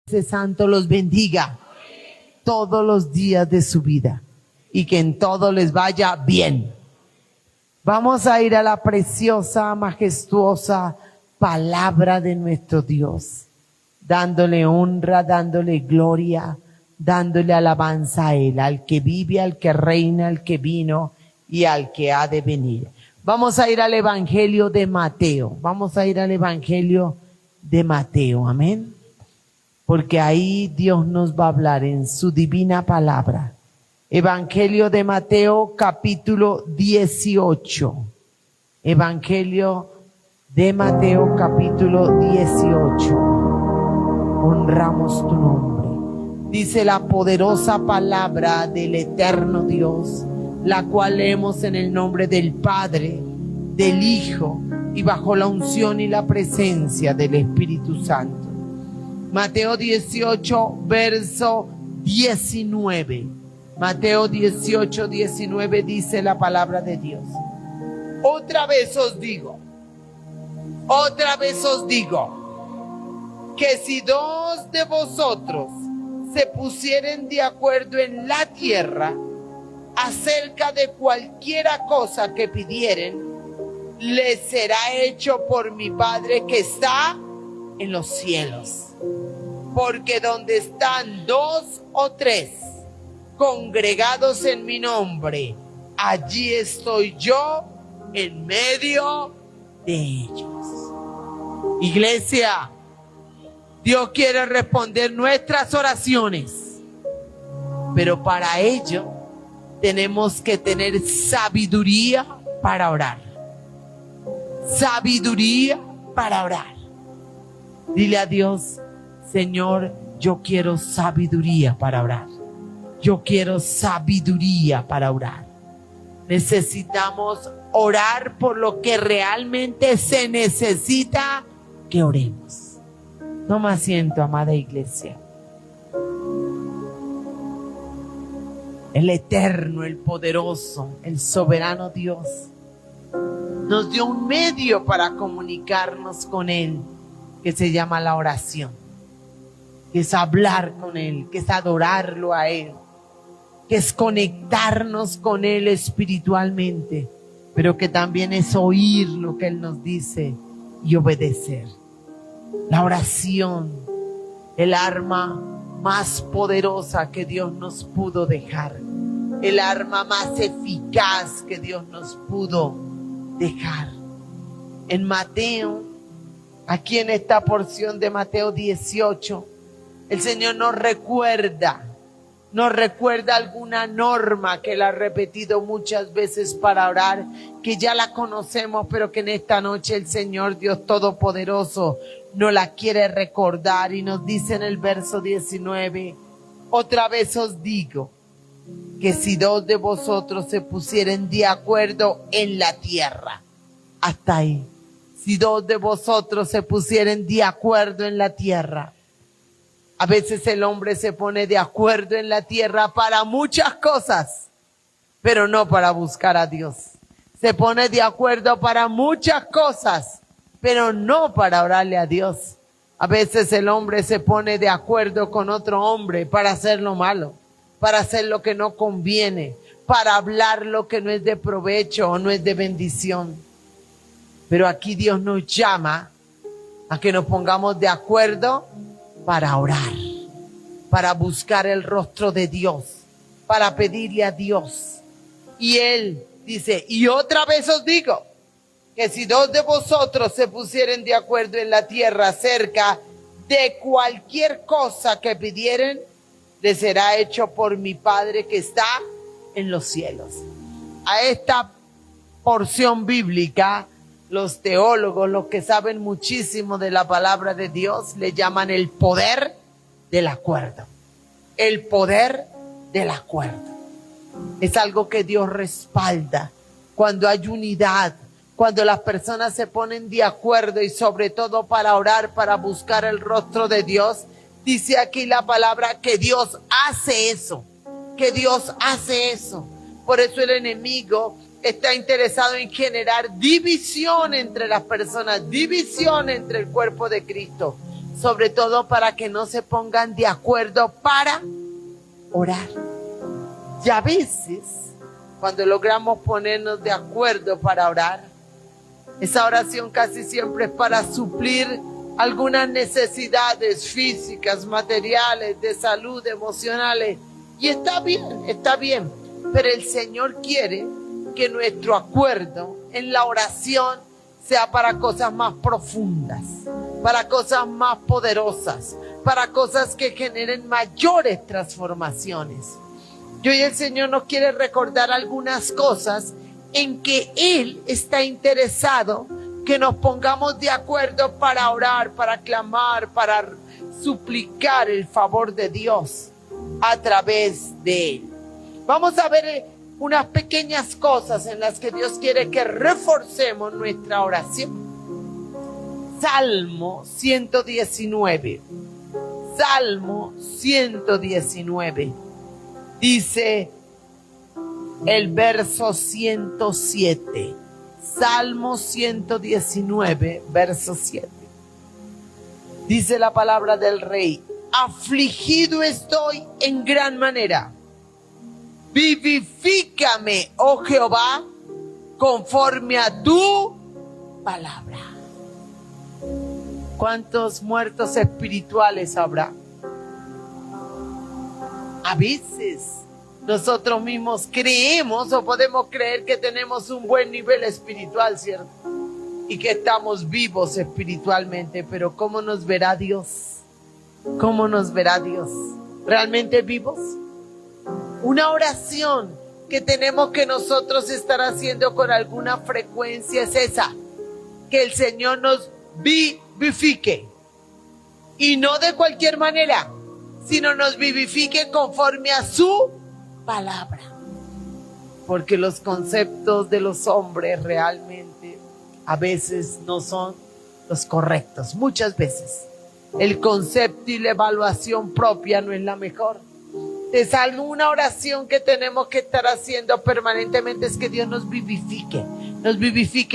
Ese Santo los bendiga todos los días de su vida y que en todo les vaya bien. Vamos a ir a la preciosa, majestuosa palabra de nuestro Dios, dándole honra, dándole gloria, dándole alabanza a Él, al que vive, al que reina, al que vino y al que ha de venir. Vamos a ir al Evangelio de Mateo, amén. Porque ahí Dios nos va a hablar en su divina palabra. Evangelio de Mateo, capítulo 18. Evangelio de Mateo, capítulo 18. Honramos tu nombre. Dice la poderosa palabra del eterno Dios, la cual leemos en el nombre del Padre, del Hijo y bajo la unción y la presencia del Espíritu Santo. Mateo 18, verso 19. Mateo 18, 19 dice la palabra de Dios. Otra vez os digo, que si dos de vosotros se pusieren de acuerdo en la tierra acerca de cualquiera cosa que pidieren, les será hecho por mi Padre que está en los cielos. Porque donde están dos o tres congregados en mi nombre, allí estoy yo en medio de ellos. Iglesia, Dios quiere responder nuestras oraciones, pero para ello tenemos que tener sabiduría para orar. Sabiduría para orar. Dile a Dios: Señor, yo quiero sabiduría para orar. Yo quiero sabiduría para orar. Necesitamos orar por lo que realmente se necesita que oremos. Toma asiento, amada iglesia. El eterno, el poderoso, el soberano Dios nos dio un medio para comunicarnos con Él, que se llama la oración. Que es hablar con Él, que es adorarlo a Él, que es conectarnos con Él espiritualmente, pero que también es oír lo que Él nos dice y obedecer. La oración, el arma más poderosa que Dios nos pudo dejar, el arma más eficaz que Dios nos pudo dejar. En Mateo, aquí en esta porción de Mateo 18, el Señor nos recuerda alguna norma que Él ha repetido muchas veces para orar, que ya la conocemos, pero que en esta noche el Señor Dios Todopoderoso nos la quiere recordar y nos dice en el verso 19: otra vez os digo que si dos de vosotros se pusieren de acuerdo en la tierra, hasta ahí, si dos de vosotros se pusieren de acuerdo en la tierra. A veces el hombre se pone de acuerdo en la tierra para muchas cosas, pero no para buscar a Dios. Se pone de acuerdo para muchas cosas, pero no para orarle a Dios. A veces el hombre se pone de acuerdo con otro hombre para hacer lo malo, para hacer lo que no conviene, para hablar lo que no es de provecho o no es de bendición. Pero aquí Dios nos llama a que nos pongamos de acuerdo para orar, para buscar el rostro de Dios, para pedirle a Dios. Y Él dice: y otra vez os digo, que si dos de vosotros se pusieren de acuerdo en la tierra acerca de cualquier cosa que pidieren, les será hecho por mi Padre que está en los cielos. A esta porción bíblica, los teólogos, los que saben muchísimo de la palabra de Dios, le llaman el poder del acuerdo. El poder del acuerdo. Es algo que Dios respalda cuando hay unidad, cuando las personas se ponen de acuerdo y sobre todo para orar, para buscar el rostro de Dios. Dice aquí la palabra que Dios hace eso, que Dios hace eso. Por eso el enemigo está interesado en generar división entre las personas, división entre el cuerpo de Cristo. sobre todo para que no se pongan de acuerdo para orar. Y a veces, cuando logramos ponernos de acuerdo para orar, esa oración casi siempre es para suplir algunas necesidades físicas, materiales, de salud, emocionales. Y está bien, pero el Señor quiere que nuestro acuerdo en la oración sea para cosas más profundas, para cosas más poderosas, para cosas que generen mayores transformaciones. Y hoy el Señor nos quiere recordar algunas cosas en que Él está interesado que nos pongamos de acuerdo para orar, para clamar, para suplicar el favor de Dios a través de Él. Vamos a ver unas pequeñas cosas en las que Dios quiere que reforcemos nuestra oración. Salmo 119. Salmo 119. Dice el verso 107. Salmo 119, verso 7. Dice la palabra del Rey: afligido estoy en gran manera. Vivifícame, oh Jehová, conforme a tu palabra. ¿Cuántos muertos espirituales habrá? A veces nosotros mismos creemos o podemos creer que tenemos un buen nivel espiritual, ¿cierto? Y que estamos vivos espiritualmente, pero ¿cómo nos verá Dios? ¿Cómo nos verá Dios? ¿Realmente vivos? Una oración que tenemos que nosotros estar haciendo con alguna frecuencia es esa: que el Señor nos vivifique, y no de cualquier manera, sino nos vivifique conforme a su palabra, porque los conceptos de los hombres realmente a veces no son los correctos. Muchas veces el concepto y la evaluación propia no es la mejor. Es alguna oración que tenemos que estar haciendo permanentemente, es que Dios nos vivifique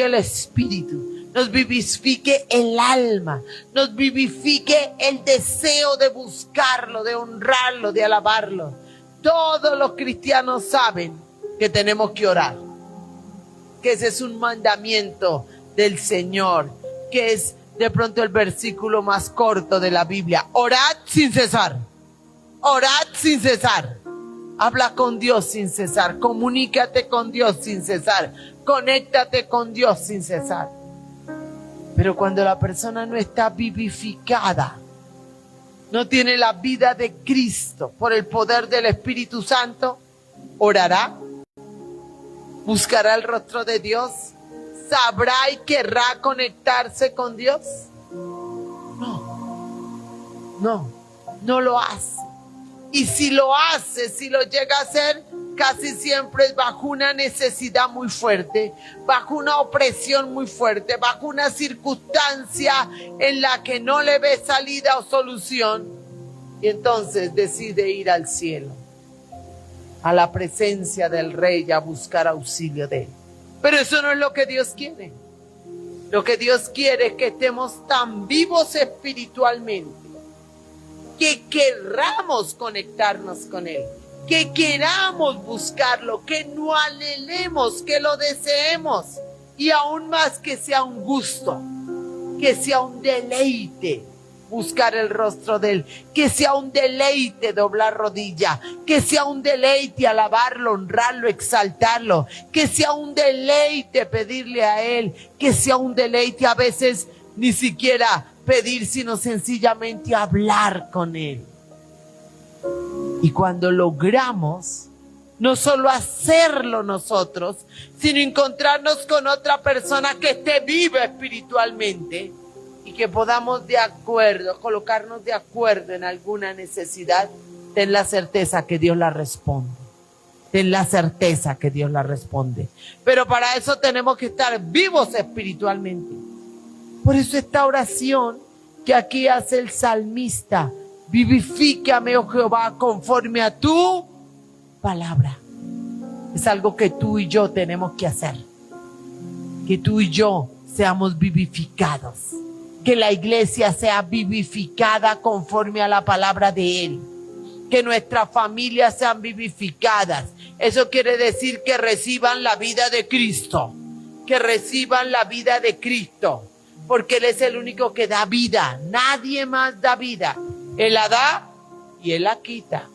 el espíritu, nos vivifique el alma, nos vivifique el deseo de buscarlo, de honrarlo, de alabarlo. Todos los cristianos saben que tenemos que orar, que ese es un mandamiento del Señor, que es de pronto el versículo más corto de la Biblia. Orad sin cesar. Orad sin cesar. Habla con Dios sin cesar. Comunícate con Dios sin cesar. Conéctate con Dios sin cesar. Pero cuando la persona no está vivificada, no tiene la vida de Cristo por el poder del Espíritu Santo, orará, buscará el rostro de Dios, sabrá y querrá conectarse con Dios. No lo hace. Y si lo hace, si lo llega a hacer, casi siempre es bajo una necesidad muy fuerte, bajo una opresión muy fuerte, bajo una circunstancia en la que no le ve salida o solución, y entonces decide ir al cielo, a la presencia del Rey, a buscar auxilio de Él. Pero eso no es lo que Dios quiere. Lo que Dios quiere es que estemos tan vivos espiritualmente que querramos conectarnos con Él, que queramos buscarlo, que no anhelemos, que lo deseemos, y aún más que sea un gusto, que sea un deleite buscar el rostro de Él, que sea un deleite doblar rodilla, que sea un deleite alabarlo, honrarlo, exaltarlo, que sea un deleite pedirle a Él, que sea un deleite a veces ni siquiera pedir, sino sencillamente hablar con Él. Y cuando logramos no solo hacerlo nosotros, sino encontrarnos con otra persona que esté viva espiritualmente y que podamos de acuerdo, colocarnos de acuerdo en alguna necesidad, ten la certeza que Dios la responde. Ten la certeza que Dios la responde. Pero para eso tenemos que estar vivos espiritualmente. Por eso esta oración que aquí hace el salmista: vivifícame, oh Jehová, conforme a tu palabra. Es algo que tú y yo tenemos que hacer. Que tú y yo seamos vivificados. que la iglesia sea vivificada conforme a la palabra de Él. Que nuestras familias sean vivificadas. Eso quiere decir que reciban la vida de Cristo. Que reciban la vida de Cristo. Porque Él es el único que da vida. Nadie más da vida. Él la da y Él la quita.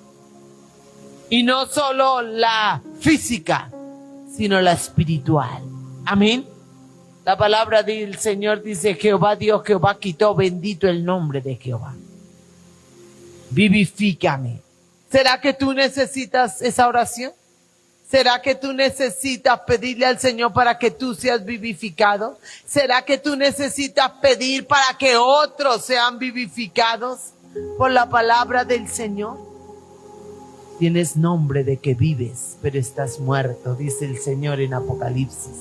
Y no solo la física, sino la espiritual. Amén. La palabra del Señor dice: Jehová Dios, Jehová quitó, bendito el nombre de Jehová. Vivifícame. ¿Será que tú necesitas esa oración? ¿Será que tú necesitas pedirle al Señor para que tú seas vivificado? ¿Será que tú necesitas pedir para que otros sean vivificados por la palabra del Señor? Tienes nombre de que vives, pero estás muerto, dice el Señor en Apocalipsis.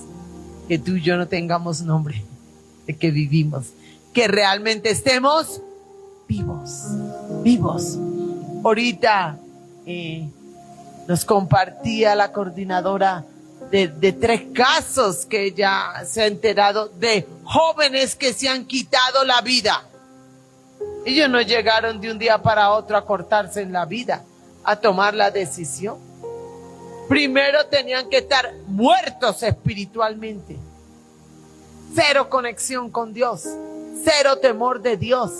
Que tú y yo no tengamos nombre de que vivimos, que realmente estemos vivos. Ahorita nos compartía la coordinadora de 3 casos que ella se ha enterado de jóvenes que se han quitado la vida. Ellos no llegaron de un día para otro a cortarse en la vida, a tomar la decisión. Primero tenían que estar muertos espiritualmente. 0 conexión con Dios, 0 temor de Dios.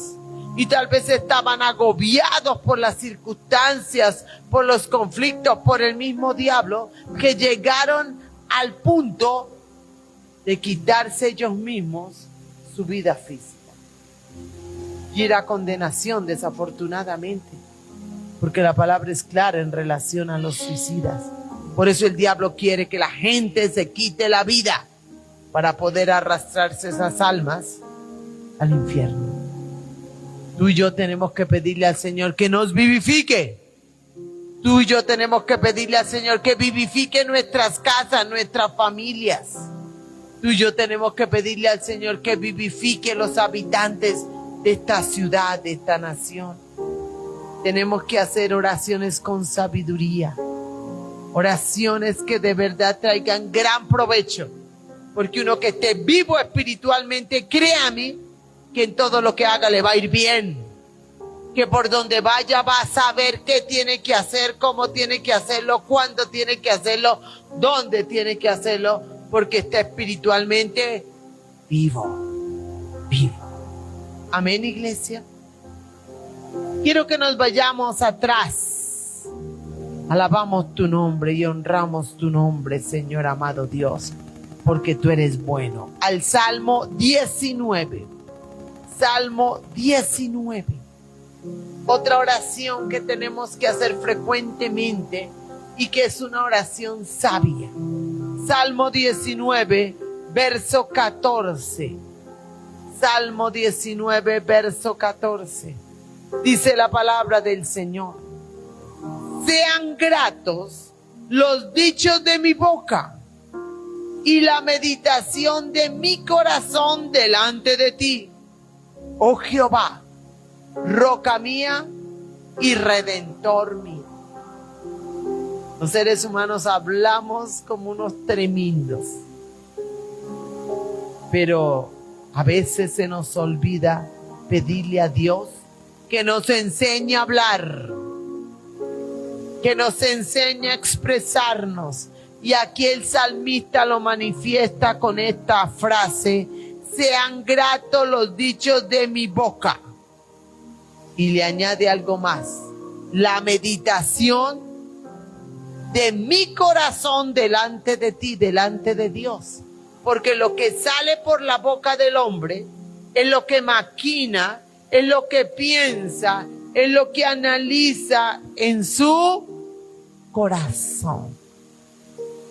Y tal vez estaban agobiados por las circunstancias, por los conflictos, por el mismo diablo, que llegaron al punto de quitarse ellos mismos su vida física. Y era condenación, desafortunadamente, porque la palabra es clara en relación a los suicidas. Por eso el diablo quiere que la gente se quite la vida para poder arrastrarse esas almas al infierno. Tú y yo tenemos que pedirle al Señor que nos vivifique. Tú y yo tenemos que pedirle al Señor que vivifique nuestras casas, nuestras familias. Tú y yo tenemos que pedirle al Señor que vivifique los habitantes de esta ciudad, de esta nación. Tenemos que hacer oraciones con sabiduría. Oraciones que de verdad traigan gran provecho. Porque uno que esté vivo espiritualmente, créame, que en todo lo que haga le va a ir bien. Que por donde vaya va a saber qué tiene que hacer, cómo tiene que hacerlo, cuándo tiene que hacerlo, dónde tiene que hacerlo, porque está espiritualmente vivo. Amén, iglesia. Quiero que nos vayamos atrás. Alabamos tu nombre y honramos tu nombre, Señor amado Dios, porque tú eres bueno. Al Salmo 19. Salmo 19. Otra oración que tenemos que hacer frecuentemente y que es una oración sabia. Salmo 19, verso 14. Salmo 19, verso 14. Dice la palabra del Señor: sean gratos los dichos de mi boca y la meditación de mi corazón delante de ti, oh Jehová, roca mía y redentor mío. Los seres humanos hablamos como unos tremendos, pero a veces se nos olvida pedirle a Dios que nos enseñe a hablar, que nos enseñe a expresarnos. Y aquí el salmista lo manifiesta con esta frase: sean gratos los dichos de mi boca. Y le añade algo más: la meditación de mi corazón delante de ti, delante de Dios. Porque lo que sale por la boca del hombre es lo que maquina, es lo que piensa, es lo que analiza en su corazón.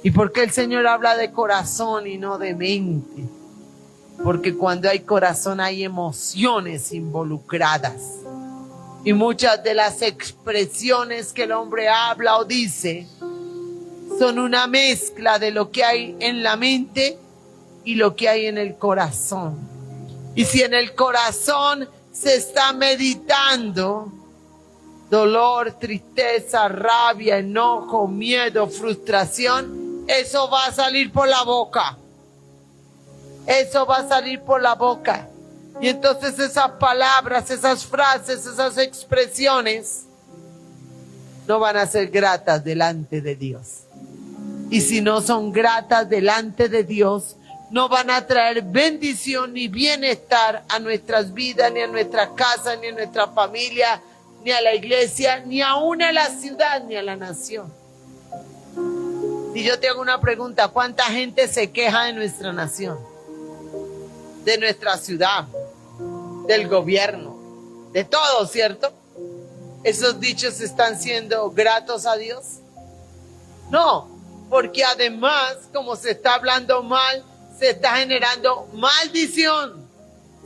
¿Y por qué el Señor habla de corazón y no de mente? Porque cuando hay corazón hay emociones involucradas. Y muchas de las expresiones que el hombre habla o dice son una mezcla de lo que hay en la mente y lo que hay en el corazón. Y si en el corazón se está meditando dolor, tristeza, rabia, enojo, miedo, frustración, eso va a salir por la boca. Eso va a salir por la boca. Y entonces esas palabras, esas frases, esas expresiones no van a ser gratas delante de Dios. Y si no son gratas delante de Dios, no van a traer bendición ni bienestar a nuestras vidas, ni a nuestra casa, ni a nuestra familia, ni a la iglesia, ni aún a la ciudad, ni a la nación. Y yo te hago una pregunta: ¿cuánta gente se queja de nuestra nación, de nuestra ciudad, del gobierno, de todo, cierto? ¿Esos dichos están siendo gratos a Dios? No, porque además, como se está hablando mal, se está generando maldición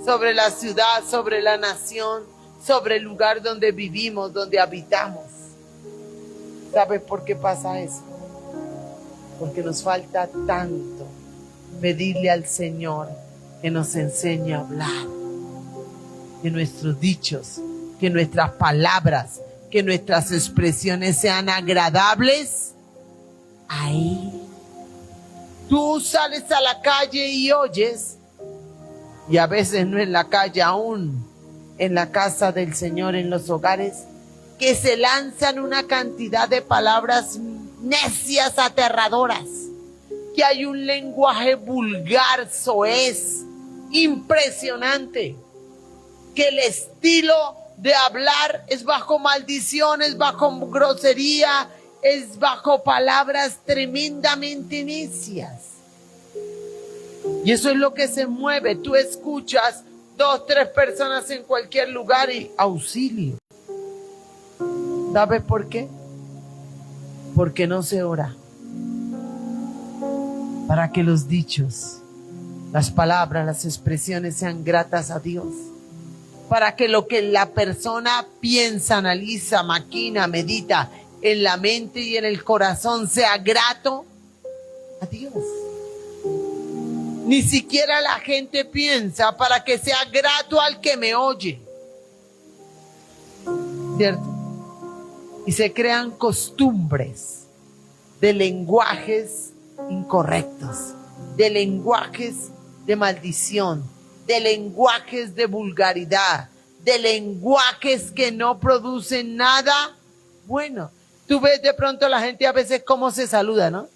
sobre la ciudad, sobre la nación, sobre el lugar donde vivimos, donde habitamos. ¿Sabes por qué pasa eso? Porque nos falta tanto pedirle al Señor que nos enseñe a hablar, que nuestros dichos, que nuestras palabras, que nuestras expresiones sean agradables a Él. Tú sales a la calle y oyes, y a veces no en la calle, aún en la casa del Señor, en los hogares, que se lanzan una cantidad de palabras necias, aterradoras, que hay un lenguaje vulgar, soez, impresionante, que el estilo de hablar es bajo maldición, es bajo grosería, es bajo palabras tremendamente necias. Y eso es lo que se mueve. Tú escuchas 2, 3 personas en cualquier lugar y auxilio. ¿Sabes por qué? Porque no se ora para que los dichos, las palabras, las expresiones sean gratas a Dios. Para que lo que la persona piensa, analiza, maquina, medita en la mente y en el corazón sea grato a Dios. Ni siquiera la gente piensa para que sea grato al que me oye. ¿Cierto? Y se crean costumbres de lenguajes incorrectos, de lenguajes de maldición, de lenguajes de vulgaridad, de lenguajes que no producen nada bueno. Tú ves de pronto la gente a veces cómo se saluda, ¿no?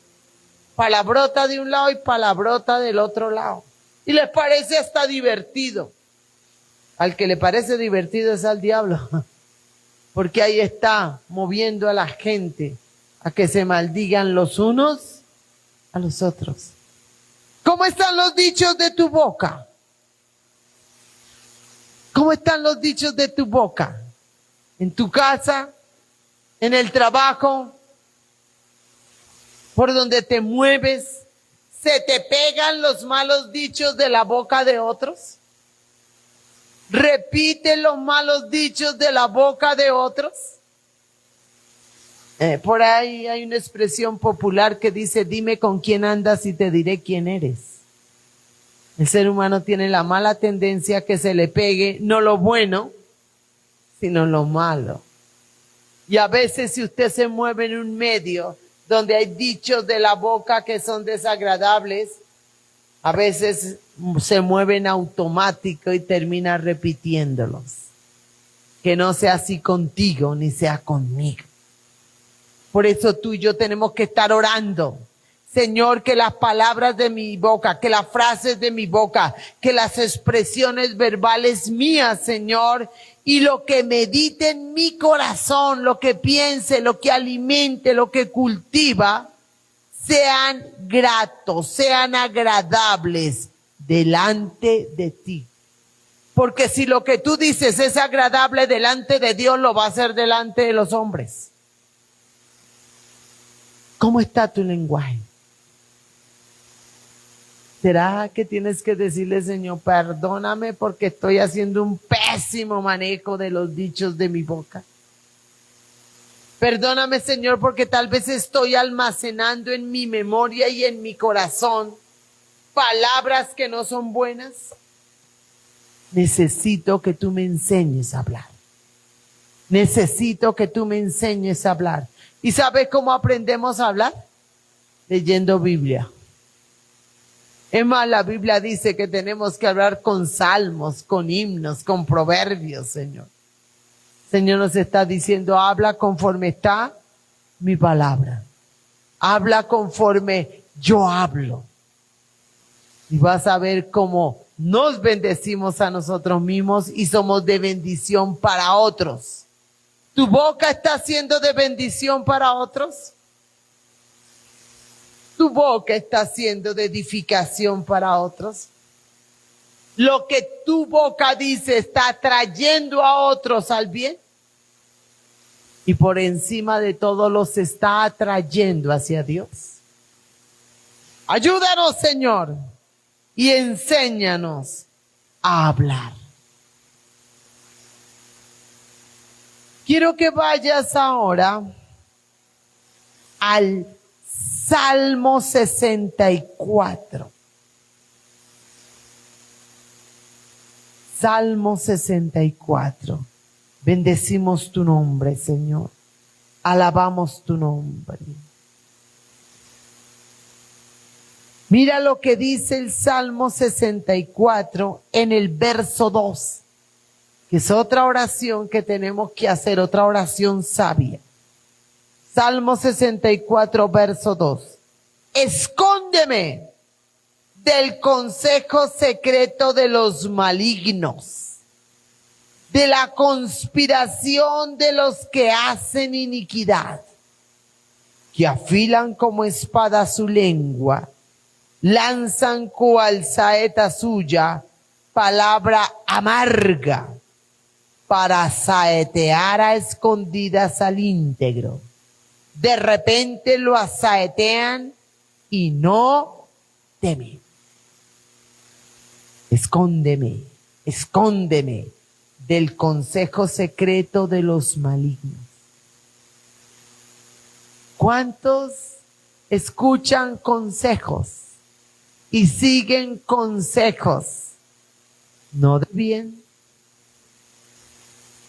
Palabrota de un lado y palabrota del otro lado. Y les parece hasta divertido. Al que le parece divertido es al diablo. Porque ahí está moviendo a la gente a que se maldigan los unos a los otros. ¿Cómo están los dichos de tu boca? ¿Cómo están los dichos de tu boca? ¿En tu casa? ¿En el trabajo? ¿Por donde te mueves? ¿Se te pegan los malos dichos de la boca de otros? ¿Repite los malos dichos de la boca de otros? Por ahí hay una expresión popular que dice: dime con quién andas y te diré quién eres. El ser humano tiene la mala tendencia que se le pegue no lo bueno, sino lo malo. Y a veces, si usted se mueve en un medio donde hay dichos de la boca que son desagradables, a veces se mueve en automático y termina repitiéndolos. Que no sea así contigo ni sea conmigo. Por eso tú y yo tenemos que estar orando. Señor, que las palabras de mi boca, que las frases de mi boca, que las expresiones verbales mías, Señor, y lo que medite en mi corazón, lo que piense, lo que alimente, lo que cultiva, sean gratos, sean agradables delante de ti. Porque si lo que tú dices es agradable delante de Dios, lo va a hacer delante de los hombres. ¿Cómo está tu lenguaje? ¿Será que tienes que decirle: Señor, perdóname porque estoy haciendo un pésimo manejo de los dichos de mi boca? Perdóname, Señor, porque tal vez estoy almacenando en mi memoria y en mi corazón palabras que no son buenas. Necesito que tú me enseñes a hablar. Necesito que tú me enseñes a hablar. ¿Y sabes cómo aprendemos a hablar? Leyendo Biblia. Es más, la Biblia dice que tenemos que hablar con salmos, con himnos, con proverbios, Señor. Señor nos está diciendo, habla conforme está mi palabra. Habla conforme yo hablo. Y vas a ver cómo nos bendecimos a nosotros mismos y somos de bendición para otros. ¿Tu boca está siendo de bendición para otros? ¿Tu boca está siendo de edificación para otros? Lo que tu boca dice está trayendo a otros al bien. Y por encima de todo los está atrayendo hacia Dios. Ayúdanos, Señor, y enséñanos a hablar. Quiero que vayas ahora al Salmo 64. Salmo 64. Bendecimos tu nombre, Señor. Alabamos tu nombre. Mira lo que dice el Salmo 64 en el verso 2, que es otra oración que tenemos que hacer, otra oración sabia. Salmo 64, verso 2. Escóndeme del consejo secreto de los malignos, de la conspiración de los que hacen iniquidad, que afilan como espada su lengua, lanzan cual saeta suya palabra amarga, para saetear a escondidas al íntegro. De repente lo asaetean y no temen. Escóndeme, escóndeme del consejo secreto de los malignos. ¿Cuántos escuchan consejos y siguen consejos? No de bien,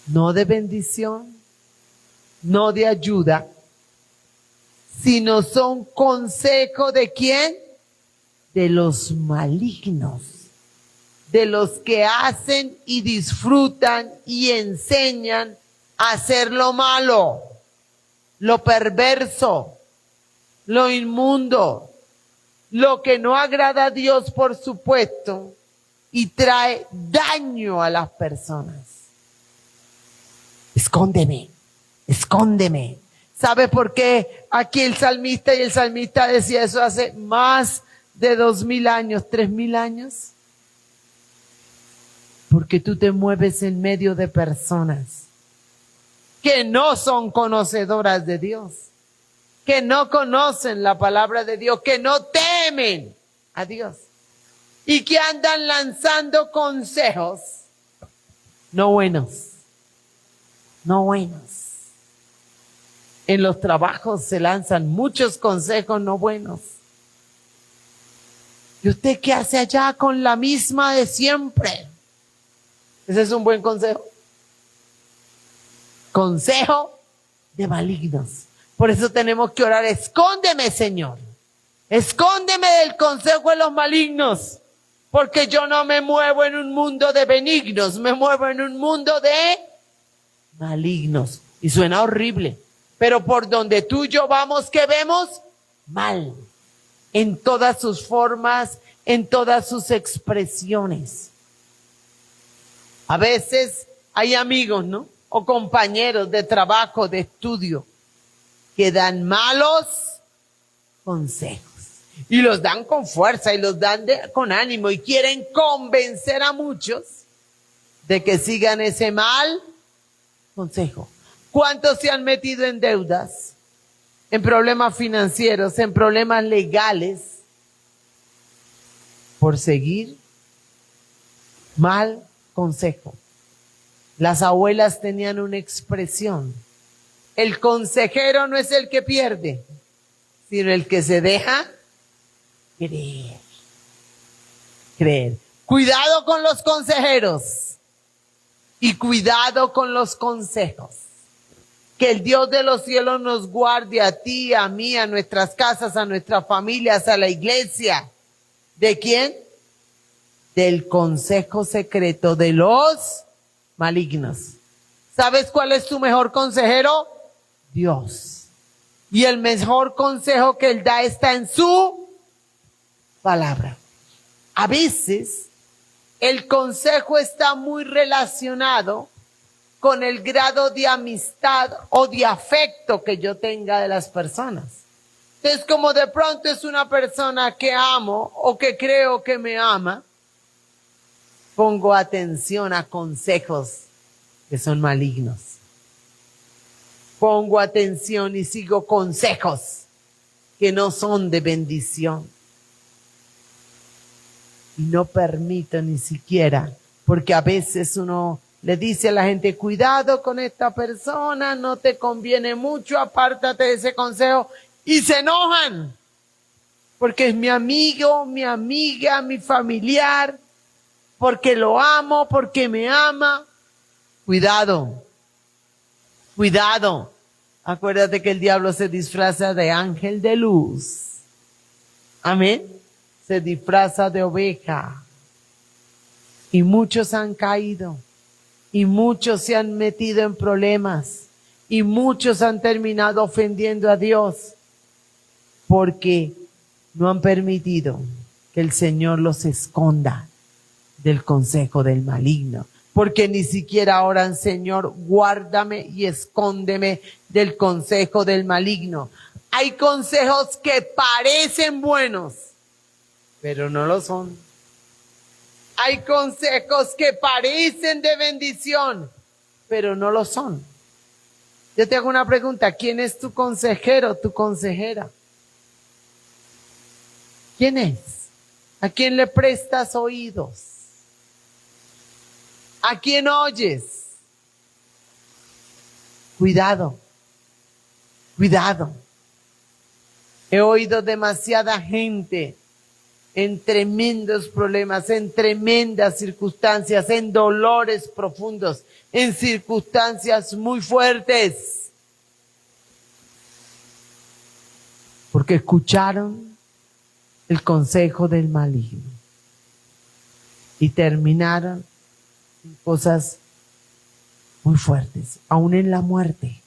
no de bendición, no de ayuda, sino son consejos ¿de quién? De los malignos, de los que hacen y disfrutan y enseñan a hacer lo malo, lo perverso, lo inmundo, lo que no agrada a Dios, por supuesto, y trae daño a las personas. Escóndeme, escóndeme. ¿Sabe por qué aquí el salmista decía eso hace más de 2000 años, 3000 años? Porque tú te mueves en medio de personas que no son conocedoras de Dios, que no conocen la palabra de Dios, que no temen a Dios y que andan lanzando consejos no buenos, no buenos. En los trabajos se lanzan muchos consejos no buenos. ¿Y usted qué hace allá con la misma de siempre? ¿Ese es un buen consejo? Consejo de malignos. Por eso tenemos que orar, escóndeme, Señor. Escóndeme del consejo de los malignos. Porque yo no me muevo en un mundo de benignos, me muevo en un mundo de malignos. Y suena horrible. Pero por donde tú y yo vamos, ¿qué vemos? Mal. En todas sus formas, en todas sus expresiones. A veces hay amigos, ¿no? O compañeros de trabajo, de estudio, que dan malos consejos. Y los dan con fuerza y los dan con ánimo y quieren convencer a muchos de que sigan ese mal consejo. ¿Cuántos se han metido en deudas, en problemas financieros, en problemas legales por seguir mal consejo? Las abuelas tenían una expresión: el consejero no es el que pierde, sino el que se deja creer. Creer. Cuidado con los consejeros y cuidado con los consejos. Que el Dios de los cielos nos guarde a ti, a mí, a nuestras casas, a nuestras familias, a la iglesia, ¿De quién? Del consejo secreto de los malignos. ¿Sabes cuál es tu mejor consejero? Dios. Y el mejor consejo que Él da está en su palabra. A veces el consejo está muy relacionado con el grado de amistad o de afecto que yo tenga de las personas. Entonces, como de pronto es una persona que amo o que creo que me ama, pongo atención a consejos que son malignos. Pongo atención y sigo consejos que no son de bendición. Y no permito ni siquiera, porque a veces uno le dice a la gente, cuidado con esta persona, no te conviene mucho, apártate de ese consejo, y se enojan, porque es mi amigo, mi amiga, mi familiar, porque lo amo, porque me ama. Cuidado, cuidado. Acuérdate que el diablo se disfraza de ángel de luz. Amén. Se disfraza de oveja. Y muchos han caído. Y muchos se han metido en problemas. Y muchos han terminado ofendiendo a Dios. Porque no han permitido que el Señor los esconda del consejo del maligno. Porque ni siquiera oran, Señor, guárdame y escóndeme del consejo del maligno. Hay consejos que parecen buenos, pero no lo son. Hay consejos que parecen de bendición, pero no lo son. Yo te hago una pregunta, ¿quién es tu consejero, tu consejera? ¿Quién es? ¿A quién le prestas oídos? ¿A quién oyes? Cuidado, cuidado. He oído demasiada gente en tremendos problemas, en tremendas circunstancias, en dolores profundos, en circunstancias muy fuertes. Porque escucharon el consejo del maligno y terminaron en cosas muy fuertes, aún en la muerte,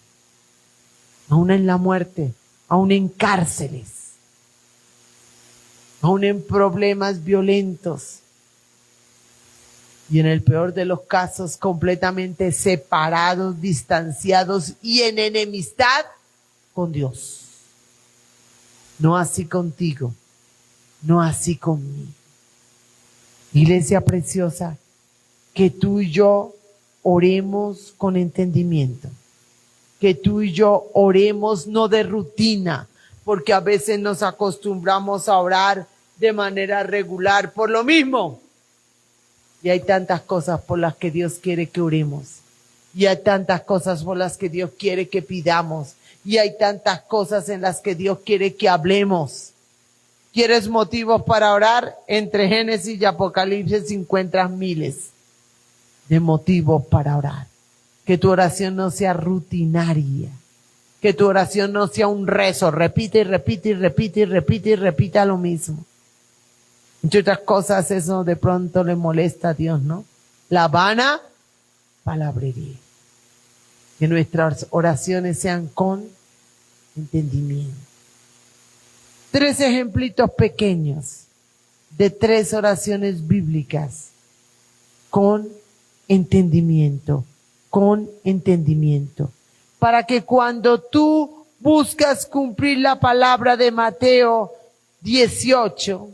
aún en la muerte, aún en cárceles, aún en problemas violentos y en el peor de los casos completamente separados, distanciados y en enemistad con Dios. No así contigo, no así conmigo. Iglesia preciosa, que tú y yo oremos con entendimiento, que tú y yo oremos no de rutina, porque a veces nos acostumbramos a orar de manera regular por lo mismo. Y hay tantas cosas por las que Dios quiere que oremos, y hay tantas cosas por las que Dios quiere que pidamos, y hay tantas cosas en las que Dios quiere que hablemos. ¿Quieres motivos para orar? Entre Génesis y Apocalipsis encuentras miles de motivos para orar. Que tu oración no sea rutinaria. Que tu oración no sea un rezo. Repite y repite y repite y repite y repita lo mismo. Entre otras cosas, eso de pronto le molesta a Dios, ¿no? La vana palabrería. Que nuestras oraciones sean con entendimiento. 3 ejemplitos pequeños de 3 oraciones bíblicas con entendimiento, para que cuando tú buscas cumplir la palabra de Mateo 18,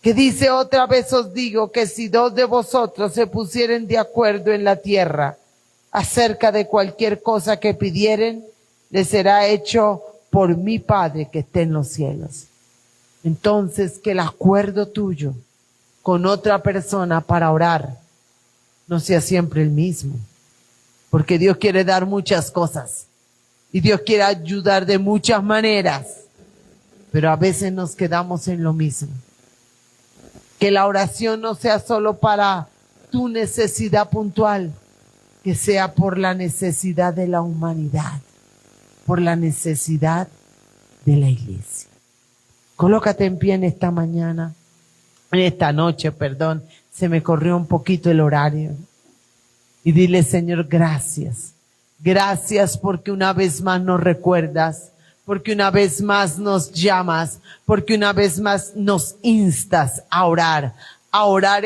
que dice otra vez os digo que si 2 de vosotros se pusieren de acuerdo en la tierra acerca de cualquier cosa que pidieren, les será hecho por mi Padre que está en los cielos. Entonces, que el acuerdo tuyo con otra persona para orar no sea siempre el mismo, porque Dios quiere dar muchas cosas y Dios quiere ayudar de muchas maneras, pero a veces nos quedamos en lo mismo. Que la oración no sea solo para tu necesidad puntual, que sea por la necesidad de la humanidad, por la necesidad de la iglesia. Colócate en pie en esta mañana En esta noche, perdón, se me corrió un poquito el horario. Y dile, Señor, gracias. Gracias porque una vez más nos recuerdas, porque una vez más nos llamas, porque una vez más nos instas a orar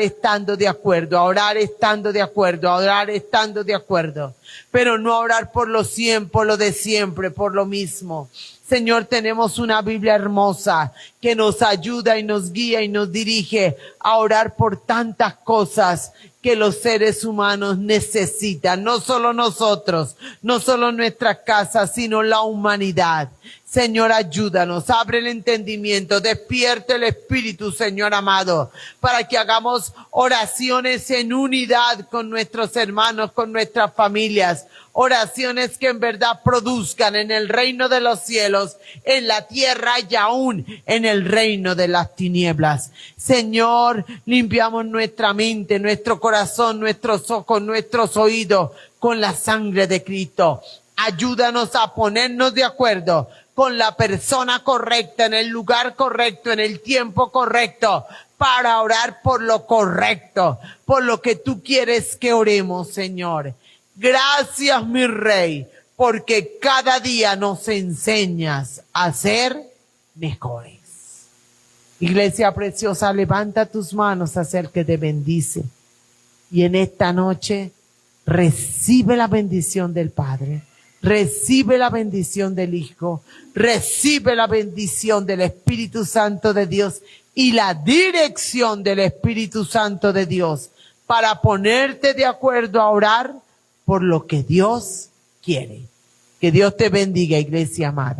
estando de acuerdo, a orar estando de acuerdo, a orar estando de acuerdo. Pero no a orar por lo siempre, por lo de siempre, por lo mismo. Señor, tenemos una Biblia hermosa que nos ayuda y nos guía y nos dirige a orar por tantas cosas que los seres humanos necesitan, no solo nosotros, no solo nuestras casas, sino la humanidad. Señor, ayúdanos, abre el entendimiento, despierte el espíritu, Señor amado, para que hagamos oraciones en unidad con nuestros hermanos, con nuestras familias, oraciones que en verdad produzcan en el reino de los cielos, en la tierra y aún en el reino de las tinieblas. Señor, limpiamos nuestra mente, nuestro corazón, nuestros ojos, nuestros oídos con la sangre de Cristo. Ayúdanos a ponernos de acuerdo con la persona correcta, en el lugar correcto, en el tiempo correcto, para orar por lo correcto, por lo que tú quieres que oremos, Señor. Gracias, mi Rey, porque cada día nos enseñas a ser mejores. Iglesia preciosa, levanta tus manos hacia el que te bendice. Y en esta noche recibe la bendición del Padre. Recibe la bendición del Hijo, recibe la bendición del Espíritu Santo de Dios y la dirección del Espíritu Santo de Dios para ponerte de acuerdo a orar por lo que Dios quiere. Que Dios te bendiga, iglesia amada.